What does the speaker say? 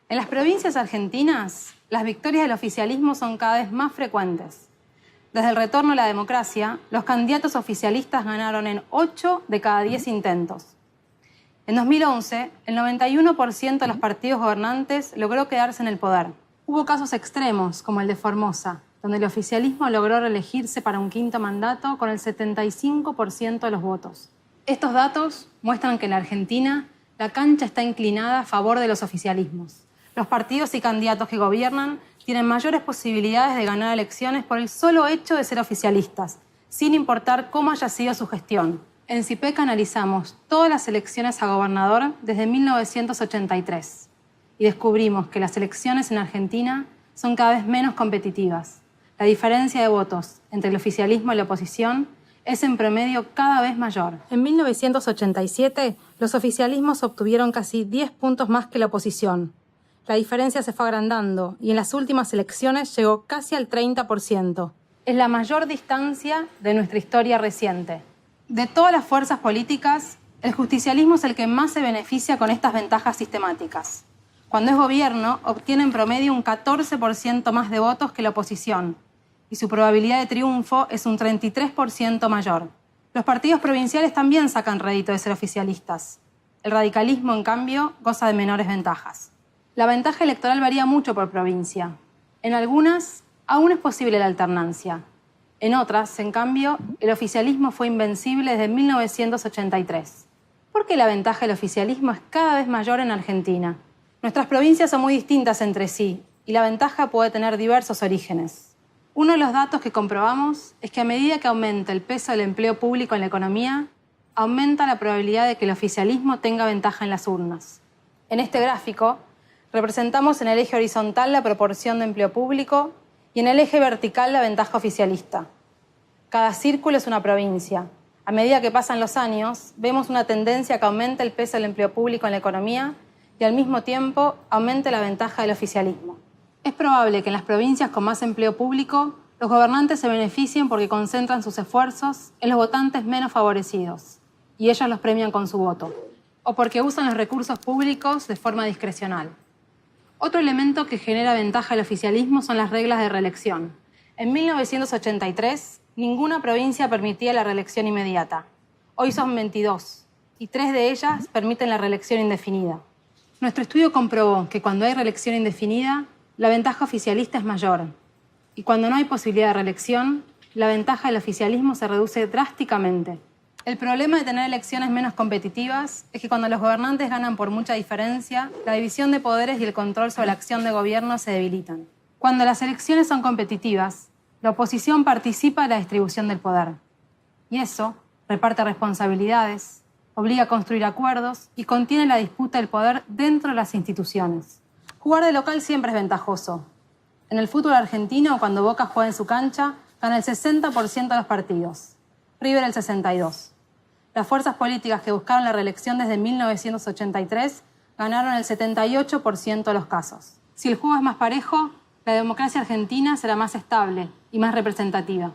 En las provincias argentinas, las victorias del oficialismo son cada vez más frecuentes. Desde el retorno a la democracia, los candidatos oficialistas ganaron en 8 de cada 10 intentos. En 2011, el 91% de los partidos gobernantes logró quedarse en el poder. Hubo casos extremos, como el de Formosa, donde el oficialismo logró reelegirse para un quinto mandato con el 75% de los votos. Estos datos muestran que en la Argentina la cancha está inclinada a favor de los oficialismos. Los partidos y candidatos que gobiernan tienen mayores posibilidades de ganar elecciones por el solo hecho de ser oficialistas, sin importar cómo haya sido su gestión. En CIPEC analizamos todas las elecciones a gobernador desde 1983 y descubrimos que las elecciones en Argentina son cada vez menos competitivas. La diferencia de votos entre el oficialismo y la oposición es en promedio cada vez mayor. En 1987, los oficialismos obtuvieron casi 10 puntos más que la oposición. La diferencia se fue agrandando y en las últimas elecciones llegó casi al 30%. Es la mayor distancia de nuestra historia reciente. De todas las fuerzas políticas, el justicialismo es el que más se beneficia con estas ventajas sistemáticas. Cuando es gobierno, obtiene en promedio un 14% más de votos que la oposición, y su probabilidad de triunfo es un 33% mayor. Los partidos provinciales también sacan rédito de ser oficialistas. El radicalismo, en cambio, goza de menores ventajas. La ventaja electoral varía mucho por provincia. En algunas, aún es posible la alternancia. En otras, en cambio, el oficialismo fue invencible desde 1983. ¿Por qué la ventaja del oficialismo es cada vez mayor en Argentina? Nuestras provincias son muy distintas entre sí y la ventaja puede tener diversos orígenes. Uno de los datos que comprobamos es que a medida que aumenta el peso del empleo público en la economía, aumenta la probabilidad de que el oficialismo tenga ventaja en las urnas. En este gráfico, representamos en el eje horizontal la proporción de empleo público y en el eje vertical la ventaja oficialista. Cada círculo es una provincia. A medida que pasan los años, vemos una tendencia a que aumente el peso del empleo público en la economía y al mismo tiempo aumente la ventaja del oficialismo. Es probable que en las provincias con más empleo público los gobernantes se beneficien porque concentran sus esfuerzos en los votantes menos favorecidos y ellos los premian con su voto, o porque usan los recursos públicos de forma discrecional. Otro elemento que genera ventaja al oficialismo son las reglas de reelección. En 1983, ninguna provincia permitía la reelección inmediata. Hoy son 22, y 3 de ellas permiten la reelección indefinida. Nuestro estudio comprobó que cuando hay reelección indefinida, la ventaja oficialista es mayor. Y cuando no hay posibilidad de reelección, la ventaja del oficialismo se reduce drásticamente. El problema de tener elecciones menos competitivas es que cuando los gobernantes ganan por mucha diferencia, la división de poderes y el control sobre la acción de gobierno se debilitan. Cuando las elecciones son competitivas, la oposición participa de la distribución del poder. Y eso reparte responsabilidades, obliga a construir acuerdos y contiene la disputa del poder dentro de las instituciones. Jugar de local siempre es ventajoso. En el fútbol argentino, cuando Boca juega en su cancha, gana el 60% de los partidos, River el 62%. Las fuerzas políticas que buscaron la reelección desde 1983 ganaron el 78% de los casos. Si el juego es más parejo, la democracia argentina será más estable y más representativa.